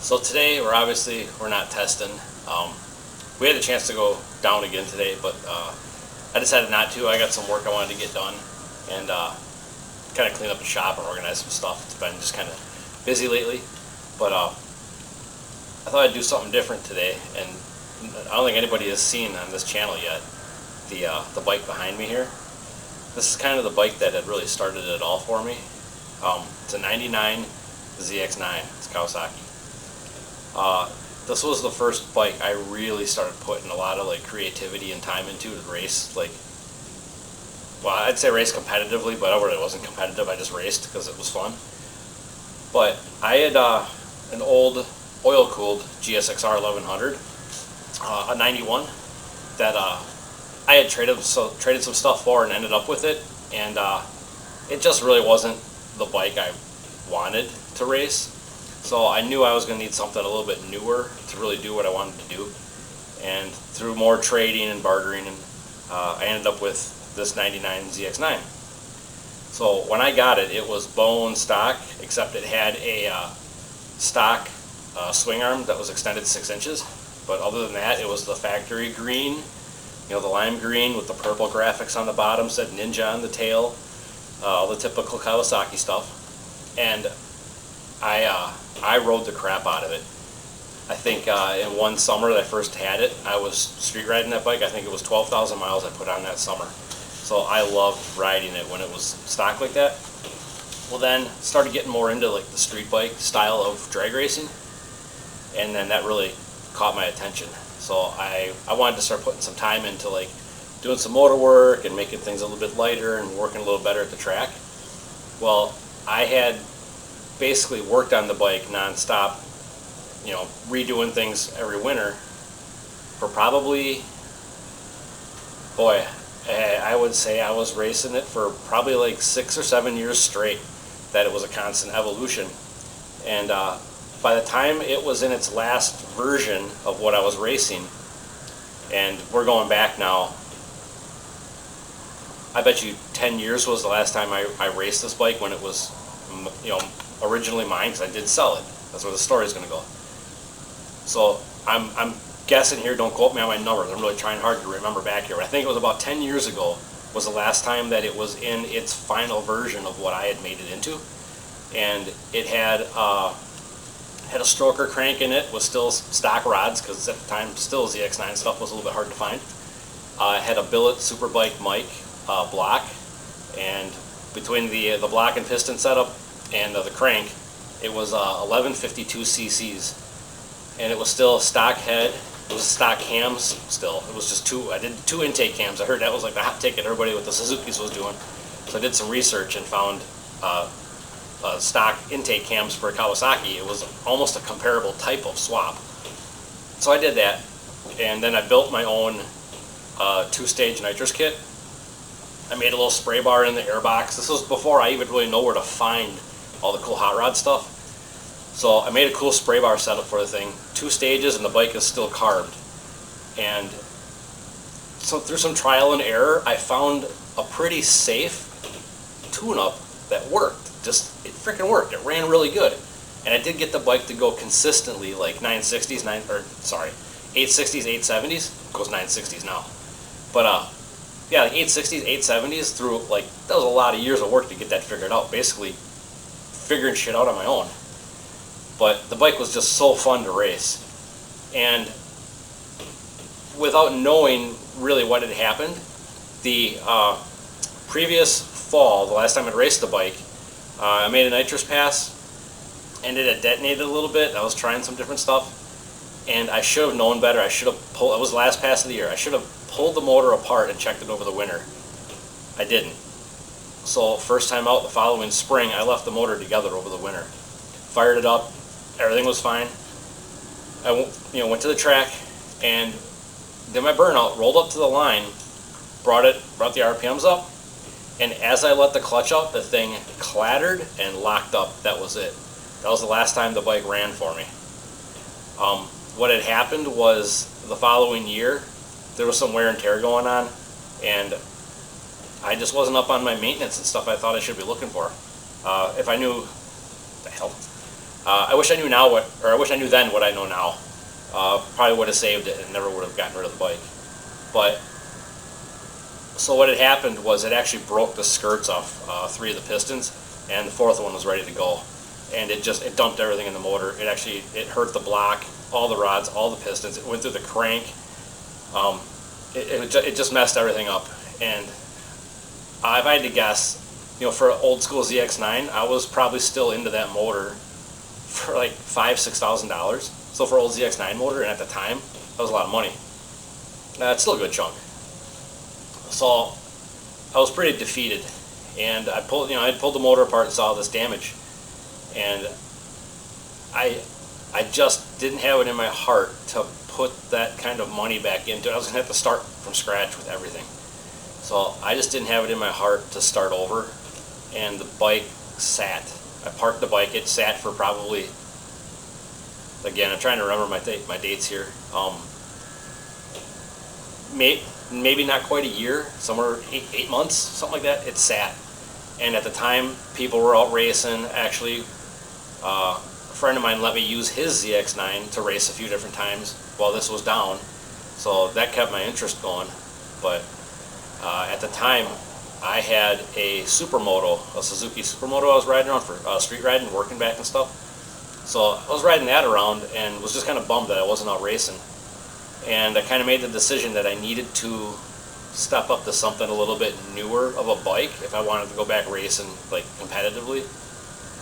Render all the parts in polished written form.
So today we're not testing. We had a chance to go down again today, but I decided not to. I got some work I wanted to get done and kind of clean up the shop and organize some stuff. It's been just kind of busy lately, but I thought I'd do something different today. And I don't think anybody has seen on this channel yet the bike behind me here. This is kind of the bike that had really started it all for me. It's a 99 ZX9. It's Kawasaki. This was the first bike I really started putting a lot of creativity and time into to race. Well, I'd say race competitively, but I really wasn't competitive. I just raced because it was fun. But I had an old oil-cooled GSXR 1100, a 91, that I had traded some stuff for and ended up with it, and it just really wasn't the bike I wanted to race. So I knew I was going to need something a little bit newer to really do what I wanted to do. And through more trading and bartering, I ended up with this 99 ZX9. So when I got it, it was bone stock, except it had a stock swing arm that was extended 6 inches. But other than that, it was the factory green, the lime green with the purple graphics on the bottom, said Ninja on the tail, all the typical Kawasaki stuff. And I rode the crap out of it. I think in one summer that I first had it, I was street riding that bike. I think it was 12,000 miles I put on that summer. So I loved riding it when it was stock like that. Well, then started getting more into the street bike style of drag racing, and then that really caught my attention. So I wanted to start putting some time into doing some motor work and making things a little bit lighter and working a little better at the track. Well, I had basically worked on the bike non-stop, redoing things every winter for probably, I would say I was racing it for probably 6 or 7 years straight, that it was a constant evolution. And by the time it was in its last version of what I was racing, and we're going back now, I bet you 10 years was the last time I raced this bike when it was, originally mine, because I did sell it. That's where the story is going to go. So I'm guessing here, don't quote me on my numbers, I'm really trying hard to remember back here, but I think it was about 10 years ago was the last time that it was in its final version of what I had made it into. And it had a stroker crank in it with still stock rods, because at the time still ZX9 stuff was a little bit hard to find. It had a billet Superbike mic block, and between the block and piston setup and the crank, it was 1152 cc's, and it was still stock head. It was stock cams still. It was just I did 2 intake cams. I heard that was the hot ticket everybody with the Suzuki's was doing. So I did some research and found stock intake cams for Kawasaki. It was almost a comparable type of swap. So I did that, and then I built my own 2-stage nitrous kit. I made a little spray bar in the airbox. This was before I even really know where to find all the cool hot rod stuff. So I made a cool spray bar setup for the thing. 2 stages, and the bike is still carbed. And so through some trial and error, I found a pretty safe tune-up that worked. It freaking worked. It ran really good. And I did get the bike to go consistently 860s, 870s. It goes 960s now. But yeah, 860s, 870s through that was a lot of years of work to get that figured out. Basically figuring shit out on my own. But the bike was just so fun to race. And without knowing really what had happened, the previous fall, the last time I'd raced the bike, I made a nitrous pass, and it had detonated a little bit. I was trying some different stuff, and I should have known better. I should have pulled. It was the last pass of the year. I should have pulled the motor apart and checked it over the winter. I didn't. So first time out the following spring, I left the motor together over the winter. Fired it up. Everything was fine. I went to the track and did my burnout, rolled up to the line, brought the RPMs up, and as I let the clutch out, the thing clattered and locked up. That was it. That was the last time the bike ran for me. What had happened was the following year, there was some wear and tear going on, and I just wasn't up on my maintenance and stuff I thought I should be looking for. If I knew, the hell, I wish I knew now I wish I knew then what I know now. Probably would have saved it and never would have gotten rid of the bike. But so what had happened was it actually broke the skirts off 3 of the pistons, and the 4th one was ready to go, and it dumped everything in the motor. It hurt the block, all the rods, all the pistons. It went through the crank. It just messed everything up. And if I had to guess, for an old school ZX9, I was probably still into that motor for like $5,000–6,000. So for old ZX9 motor, and at the time, that was a lot of money. It's still a good chunk. So I was pretty defeated, and I pulled the motor apart and saw this damage, and I just didn't have it in my heart to put that kind of money back into it. I was gonna have to start from scratch with everything. So I just didn't have it in my heart to start over, and the bike sat. I parked the bike. It sat for probably, again, I'm trying to remember my dates here. Maybe not quite a year, somewhere 8 months, something like that. It sat, and at the time, people were out racing. Actually, a friend of mine let me use his ZX9 to race a few different times while this was down, so that kept my interest going. But at the time, I had a Supermoto, a Suzuki Supermoto I was riding around for street riding, working back and stuff. So I was riding that around and was just kind of bummed that I wasn't out racing. And I kind of made the decision that I needed to step up to something a little bit newer of a bike if I wanted to go back racing like competitively,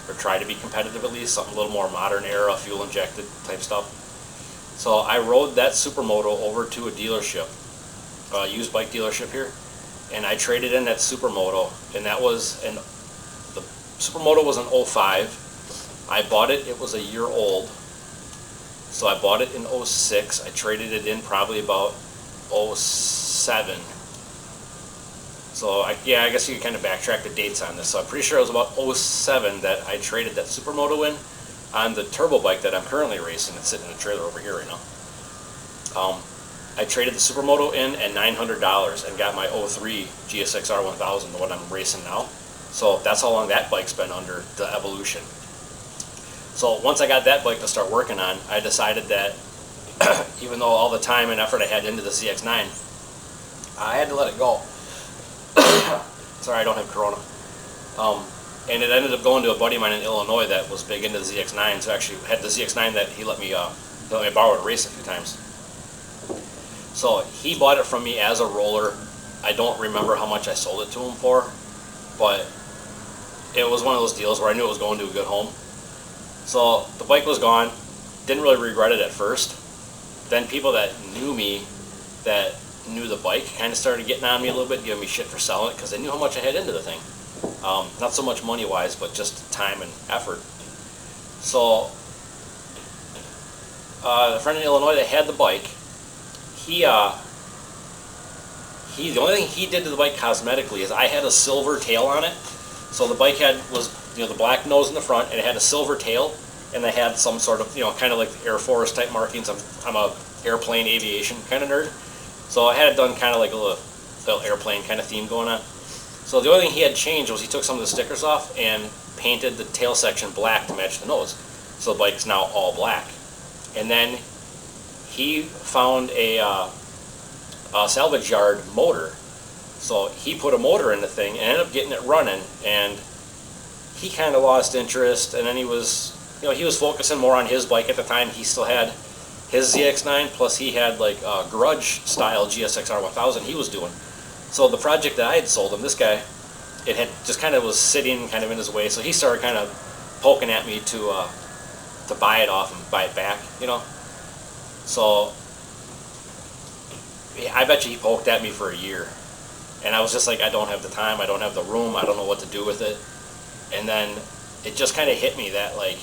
or try to be competitive at least, something a little more modern era, fuel injected type stuff. So I rode that Supermoto over to a dealership, used bike dealership here, and I traded in that Supermoto, and the Supermoto was an 05. I bought it, it was a year old. So I bought it in 06. I traded it in probably about 07. So I guess you can kind of backtrack the dates on this. So I'm pretty sure it was about 07 that I traded that Supermoto in on the turbo bike that I'm currently racing. It's sitting in the trailer over here right now. I traded the Supermoto in at $900 and got my 03 GSX-R 1000, the one I'm racing now. So that's how long that bike's been under the evolution. So once I got that bike to start working on, I decided that even though all the time and effort I had into the ZX9, I had to let it go. Sorry, I don't have Corona. And it ended up going to a buddy of mine in Illinois that was big into the ZX9, so actually had the ZX9 that he let me borrow to race a few times. So he bought it from me as a roller. I don't remember how much I sold it to him for, but it was one of those deals where I knew it was going to a good home. So the bike was gone. Didn't really regret it at first. Then people that knew me, that knew the bike, kind of started getting on me a little bit, giving me shit for selling it, because they knew how much I had into the thing. Not so much money-wise, but just time and effort. So the friend in Illinois that had the bike, the only thing he did to the bike cosmetically is I had a silver tail on it. So the bike was the black nose in the front, and it had a silver tail, and they had some sort of, kind of like Air Force type markings. I'm a airplane aviation kind of nerd. So I had it done kind of like a little airplane kind of theme going on. So the only thing he had changed was he took some of the stickers off and painted the tail section black to match the nose. So the bike's now all black. And then he found a salvage yard motor. So he put a motor in the thing and ended up getting it running, and he kind of lost interest, and then he was focusing more on his bike at the time. He still had his ZX9, plus he had like a garage style GSX-R 1000 he was doing. So the project that I had sold him, this guy, it had just kind of was sitting kind of in his way, so he started kind of poking at me to buy it off and buy it back, So I bet you he poked at me for a year. And I was just like, I don't have the time, I don't have the room, I don't know what to do with it. And then it just kind of hit me that, like,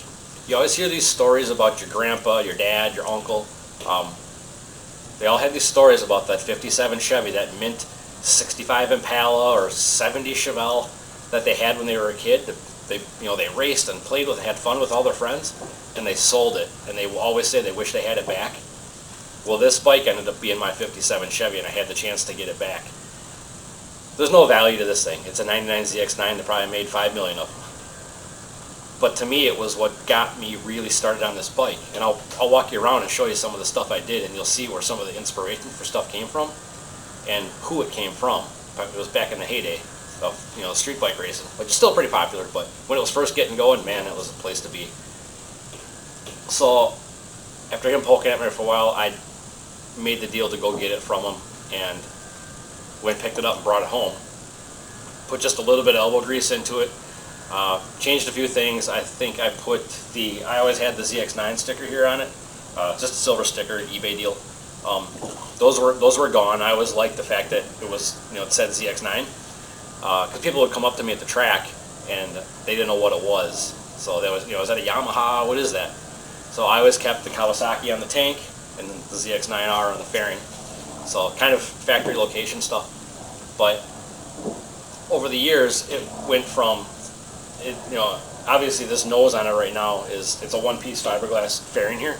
you always hear these stories about your grandpa, your dad, your uncle. They all had these stories about that 57 Chevy, that mint 65 Impala or 70 Chevelle that they had when they were a kid. They raced and played with, had fun with all their friends, and they sold it. And they always say they wish they had it back. Well, this bike ended up being my 57 Chevy, and I had the chance to get it back. There's no value to this thing. It's a 99 ZX9 that probably made $5 million of them. But to me, it was what got me really started on this bike. And I'll walk you around and show you some of the stuff I did, and you'll see where some of the inspiration for stuff came from and who it came from. It was back in the heyday of street bike racing, which is still pretty popular. But when it was first getting going, man, it was a place to be. So after him poking at me for a while, I made the deal to go get it from him, and went and picked it up and brought it home. Put just a little bit of elbow grease into it. Changed a few things. I think I I always had the ZX9 sticker here on it, just a silver sticker, eBay deal. Those were gone. I always liked the fact that it was, it said ZX9, because people would come up to me at the track and they didn't know what it was. So that was, is that a Yamaha? What is that? So I always kept the Kawasaki on the tank and the ZX9R on the fairing. So kind of factory location stuff. But over the years, it went from, obviously this nose on it right now it's a one-piece fiberglass fairing here,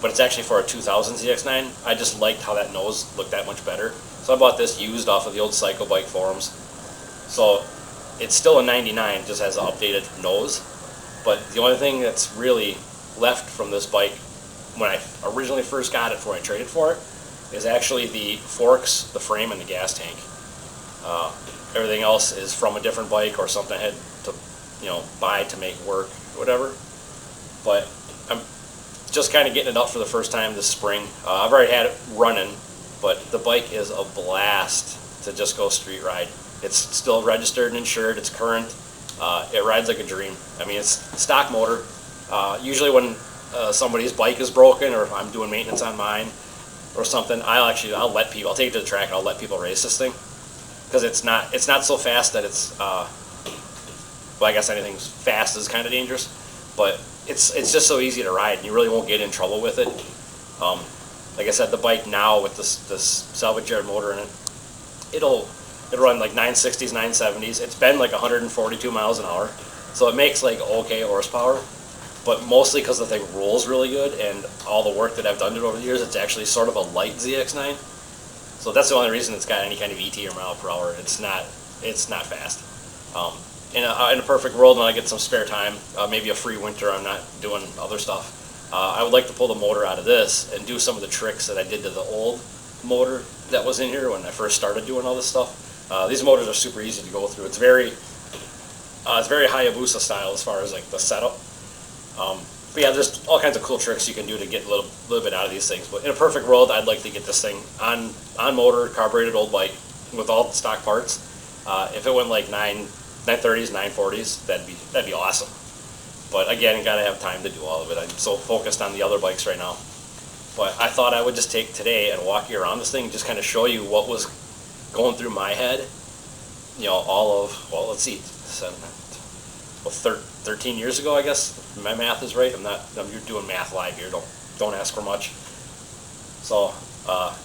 but it's actually for a 2000 ZX9. I just liked how that nose looked that much better. So I bought this used off of the old Cycle Bike forums. So it's still a 99, just has an updated nose. But the only thing that's really left from this bike when I originally first got it before I traded for it is actually the forks, the frame, and the gas tank. Everything else is from a different bike or something I had to buy to make work, whatever. But I'm just kind of getting it up for the first time this spring. I've already had it running, but the bike is a blast to just go street ride. It's still registered and insured, it's current. It rides like a dream. I mean, it's stock motor. Usually when somebody's bike is broken, or if I'm doing maintenance on mine or something, I'll take it to the track and I'll let people race this thing, because it's not so fast that it's well, I guess anything fast is kind of dangerous, but it's just so easy to ride and you really won't get in trouble with it. Like I said, the bike now with this salvage yard motor in it, it'll run like 960s, 970s. It's been like 142 miles an hour, so it makes like okay horsepower. But mostly because the thing rolls really good, and all the work that I've done to it over the years, it's actually sort of a light ZX9. So that's the only reason it's got any kind of ET or mile per hour. It's not fast. In a perfect world, when I get some spare time, maybe a free winter, I'm not doing other stuff, I would like to pull the motor out of this and do some of the tricks that I did to the old motor that was in here when I first started doing all this stuff. These motors are super easy to go through. It's very Hayabusa style as far as like the setup. But yeah, there's all kinds of cool tricks you can do to get a little bit out of these things. But in a perfect world, I'd like to get this thing on motor, carbureted old bike with all the stock parts. If it went like 930s, 940s, that'd be awesome. But again, you gotta have time to do all of it. I'm so focused on the other bikes right now. But I thought I would just take today and walk you around this thing, just kind of show you what was going through my head. Let's see, 13 years ago, I guess, if my math is right. You're doing math live here. Don't ask for much. So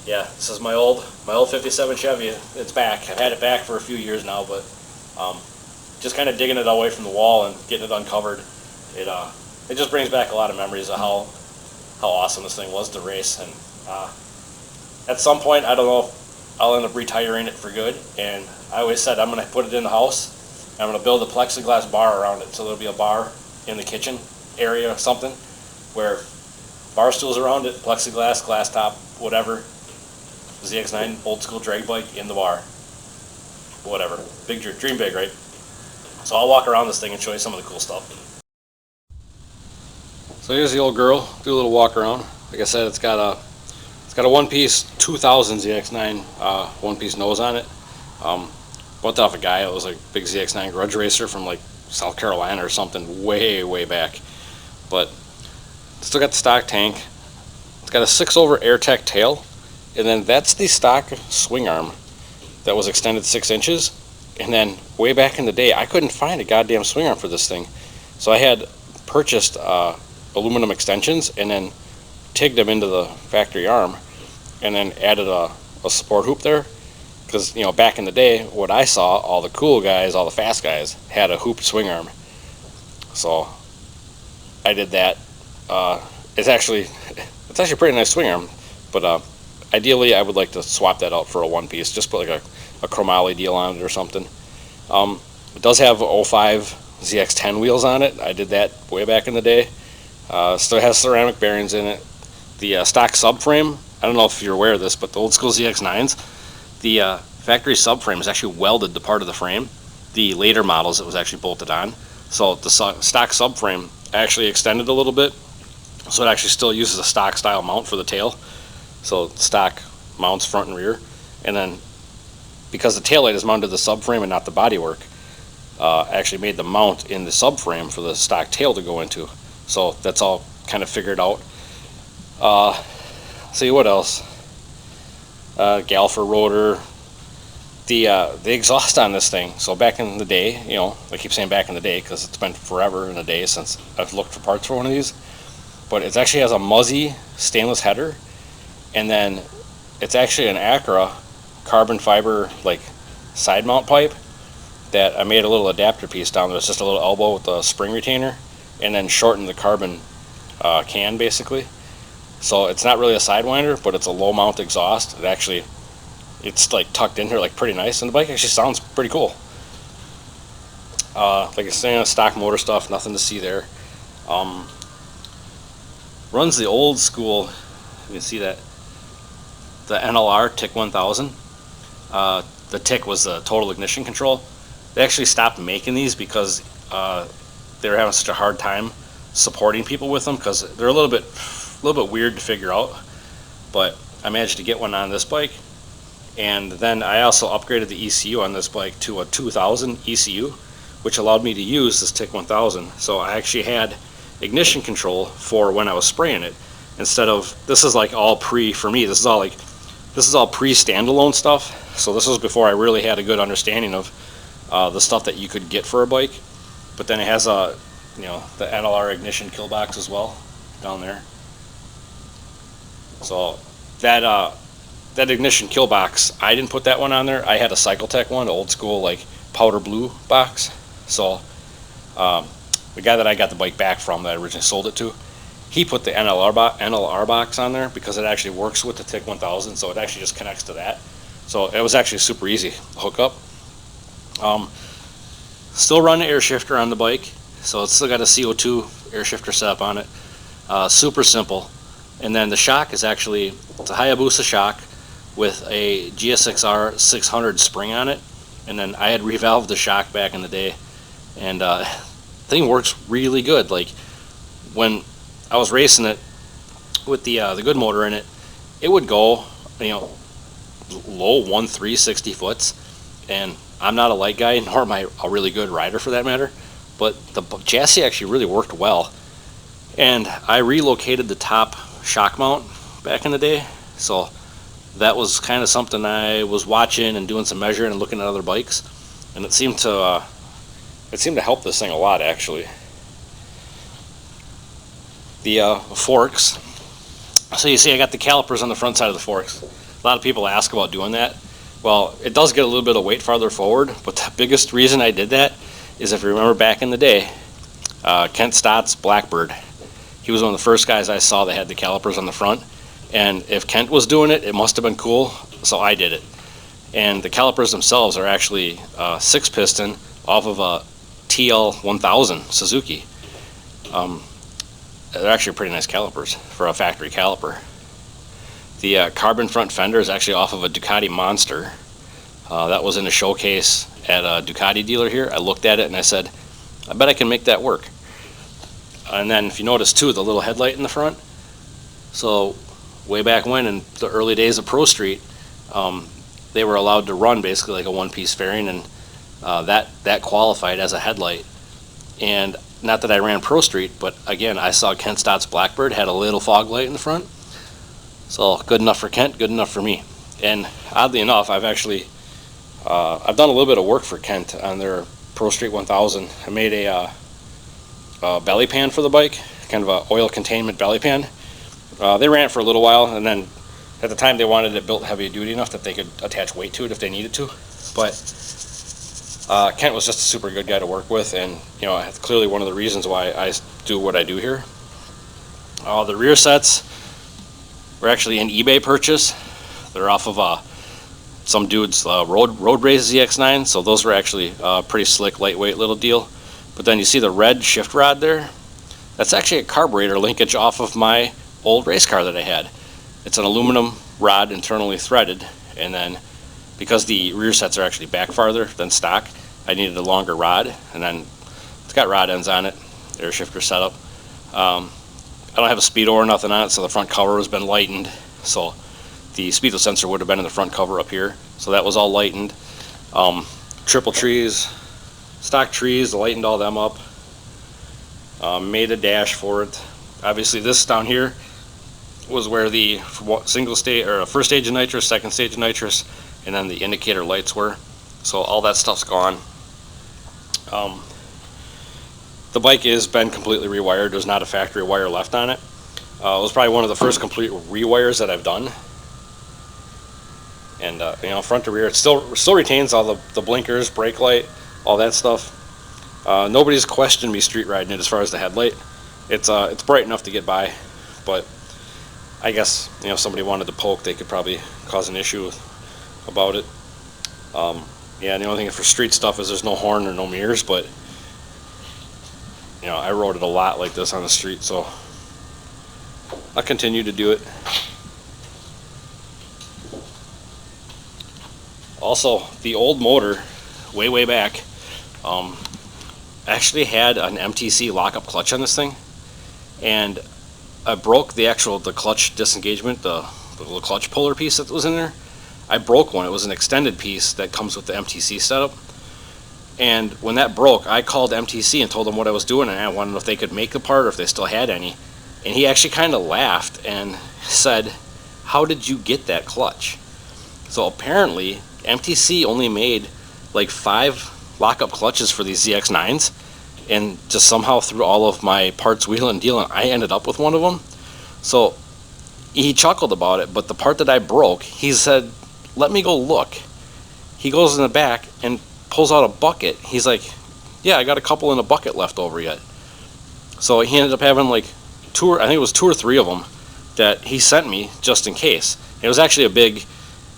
yeah, this is my old 57 Chevy. It's back. I've had it back for a few years now, but just kind of digging it away from the wall and getting it uncovered, it just brings back a lot of memories of how awesome this thing was to race. And at some point, I don't know if I'll end up retiring it for good. And I always said I'm going to put it in the house. I'm going to build a plexiglass bar around it, so there'll be a bar in the kitchen area or something where bar stools around it, plexiglass, glass top, whatever. ZX9 old school drag bike in the bar. Whatever. Big dream big, right? So I'll walk around this thing and show you some of the cool stuff. So here's the old girl. Do a little walk around. Like I said, it's got a one-piece 2000 ZX9 one-piece nose on it. Bought that off a guy that was like a big ZX9 grudge racer from like South Carolina or something way back. But still got the stock tank. It's got a 6-over AirTech tail, and then that's the stock swing arm that was extended 6 inches. And then way back in the day, I couldn't find a goddamn swing arm for this thing, so I had purchased aluminum extensions and then tigged them into the factory arm, and then added a support hoop there. Because, back in the day, what I saw, all the cool guys, all the fast guys, had a hooped swing arm. So I did that. It's actually a pretty nice swing arm, but ideally I would like to swap that out for a one-piece. Just put like a chromoly deal on it or something. It does have 05 ZX10 wheels on it. I did that way back in the day. Still has ceramic bearings in it. The stock subframe, I don't know if you're aware of this, but the old school ZX9s, the factory subframe is actually welded to part of the frame. The later models, it was actually bolted on. So the stock subframe actually extended a little bit, so it actually still uses a stock style mount for the tail. So stock mounts front and rear, and then because the taillight is mounted to the subframe and not the bodywork, actually made the mount in the subframe for the stock tail to go into. So that's all kind of figured out. See what else? Galfer rotor. The exhaust on this thing. So back in the day, you know, I keep saying back in the day because it's been forever and a day since I've looked for parts for one of these. But it actually has a Muzzy stainless header, and then it's actually an Acura carbon fiber like side mount pipe that I made a little adapter piece down there. It's just a little elbow with a spring retainer, and then shortened the carbon can basically. So it's not really a sidewinder, but it's a low mount exhaust. It's like tucked in here like pretty nice, and the bike actually sounds pretty cool. Like I said, stock motor stuff, nothing to see there. Runs the old school, you can see that, the NLR TIC 1000. The TIC was the total ignition control. They actually stopped making these because they were having such a hard time supporting people with them, because they're a little bit weird to figure out. But I managed to get one on this bike, and then I also upgraded the ECU on this bike to a 2000 ECU, which allowed me to use this TIC 1000. So I actually had ignition control for when I was spraying it, instead of, this is like all pre, for me, this is all pre standalone stuff. So this was before I really had a good understanding of the stuff that you could get for a bike. But then it has a, you know, the NLR ignition kill box as well down there. So that ignition kill box, I didn't put that one on there. I had a Cycletech one, old school like powder blue box. So the guy that I got the bike back from, that I originally sold it to, he put the NLR box on there because it actually works with the TIC 1000, so it actually just connects to that. So it was actually super easy to hook up. Still run the air shifter on the bike, so it's still got a CO2 air shifter setup on it. Super simple. And then the shock is actually, it's a Hayabusa shock with a GSXR 600 spring on it. And then I had revalved the shock back in the day, and the thing works really good. Like when I was racing it with the good motor in it, it would go, you know, low 1.3 60 foots, and I'm not a light guy, nor am I a really good rider for that matter, but the chassis actually really worked well. And I relocated the top shock mount back in the day, so that was kind of something I was watching and doing some measuring and looking at other bikes, and it seemed to help this thing a lot actually. The forks, so you see I got the calipers on the front side of the forks. A lot of people ask about doing that. Well, it does get a little bit of weight farther forward, but the biggest reason I did that is, if you remember back in the day, Kent Stott's Blackbird, he was one of the first guys I saw that had the calipers on the front, and if Kent was doing it, it must have been cool, so I did it. And the calipers themselves are actually 6-piston off of a TL 1000 Suzuki. They're actually pretty nice calipers for a factory caliper. The carbon front fender is actually off of a Ducati Monster. That was in a showcase at a Ducati dealer here. I looked at it and I said, I bet I can make that work. And then if you notice too, the little headlight in the front. So way back when, in the early days of Pro Street, they were allowed to run basically like a one-piece fairing, and that qualified as a headlight. And not that I ran Pro Street, but again, I saw Kent Stott's Blackbird had a little fog light in the front. So good enough for Kent, good enough for me. And oddly enough, I've actually I've done a little bit of work for Kent on their Pro Street 1000. I made a belly pan for the bike, kind of a oil containment belly pan. They ran it for a little while, and then at the time they wanted it built heavy duty enough that they could attach weight to it if they needed to. But Kent was just a super good guy to work with, and you know, clearly one of the reasons why I do what I do here. The rear sets were actually an eBay purchase. They're off of some dude's road race ZX9, so those were actually pretty slick, lightweight little deal. But then you see the red shift rod there? That's actually a carburetor linkage off of my old race car that I had. It's an aluminum rod internally threaded, and then because the rear sets are actually back farther than stock, I needed a longer rod, and then it's got rod ends on it, air shifter setup. I don't have a speedo or nothing on it, so the front cover has been lightened. So the speedo sensor would have been in the front cover up here, so that was all lightened. Triple trees, stock trees, lightened all them up. Made a dash for it. Obviously this down here was where the single stage or first stage of nitrous, second stage of nitrous, and then the indicator lights were. So all that stuff's gone. The bike has been completely rewired. There's not a factory wire left on it. It was probably one of the first complete rewires that I've done. And you know, front to rear, it still retains all the blinkers, brake light, all that stuff. Nobody's questioned me street riding it as far as the headlight. It's bright enough to get by, but I guess, you know, if somebody wanted to poke, they could probably cause an issue about it. Yeah, the only thing for street stuff is there's no horn or no mirrors, but you know, I rode it a lot like this on the street, so I'll continue to do it. Also, the old motor, way back, actually had an MTC lockup clutch on this thing, and I broke the clutch disengagement, the little clutch puller piece that was in there. I broke one. It was an extended piece that comes with the MTC setup. And when that broke, I called MTC and told them what I was doing, and I wanted to know if they could make the part or if they still had any. And he actually kind of laughed and said, "How did you get that clutch?" So apparently, MTC only made like 5 lockup clutches for these ZX9s, and just somehow through all of my parts wheeling and dealing, I ended up with one of them. So he chuckled about it, but the part that I broke, he said, "Let me go look." He goes in the back and pulls out a bucket. He's like, "Yeah, I got a couple in a bucket left over yet." So he ended up having like I think it was 2 or 3 of them that he sent me just in case. It was actually a big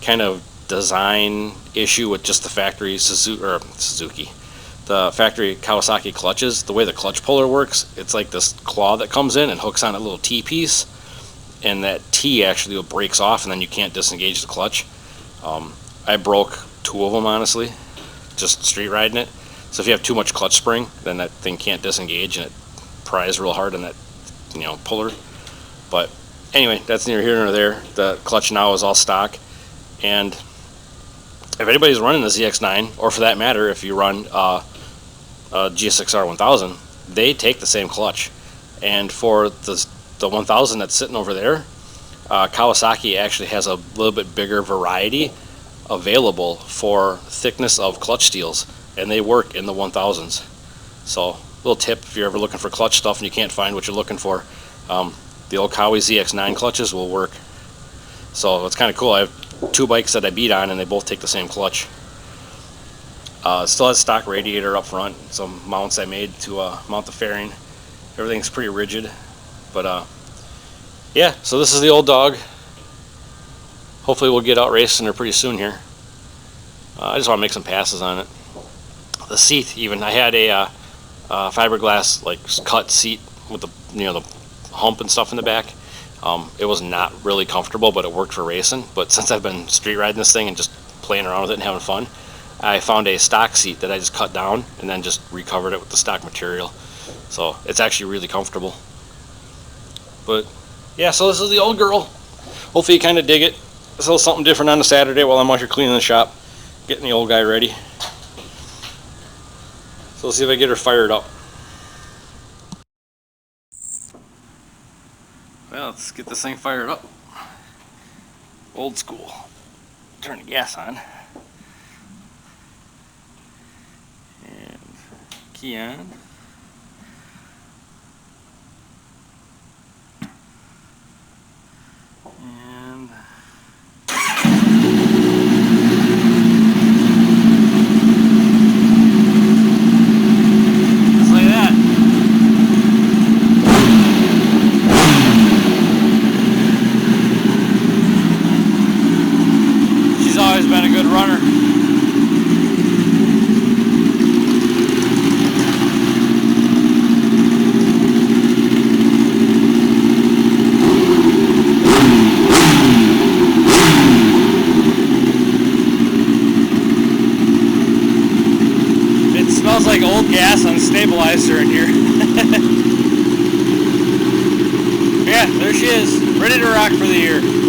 kind of design issue with just the factory Suzuki, the factory Kawasaki clutches. The way the clutch puller works, it's like this claw that comes in and hooks on a little T piece, and that T actually breaks off, and then you can't disengage the clutch. I broke 2 of them, honestly, just street riding it. So if you have too much clutch spring, then that thing can't disengage, and it pries real hard on that, you know, puller. But anyway, that's neither here nor there. The clutch now is all stock, and if anybody's running the ZX9, or for that matter, if you run a GSX-R 1000, they take the same clutch. And for the 1000 that's sitting over there, Kawasaki actually has a little bit bigger variety available for thickness of clutch steels, and they work in the 1000s. So, little tip, if you're ever looking for clutch stuff and you can't find what you're looking for, the old Kawi ZX9 clutches will work. So it's kind of cool. I have 2 bikes that I beat on, and they both take the same clutch. Still has stock radiator up front, some mounts I made to mount the fairing. Everything's pretty rigid, but yeah, so this is the old dog. Hopefully we'll get out racing her pretty soon here. I just want to make some passes on it. The seat, even, I had a fiberglass like cut seat with the, you know, the hump and stuff in the back. It was not really comfortable, but it worked for racing. But since I've been street riding this thing and just playing around with it and having fun, I found a stock seat that I just cut down and then just recovered it with the stock material. So it's actually really comfortable. But yeah, so this is the old girl. Hopefully you kind of dig it. It's a little something different on a Saturday while I'm out here cleaning the shop, getting the old guy ready. So let's see if I get her fired up. Well, let's get this thing fired up. Old school. Turn the gas on. And key on. And just like that. She's always been a good runner. faster in here. Yeah, there she is, ready to rock for the year.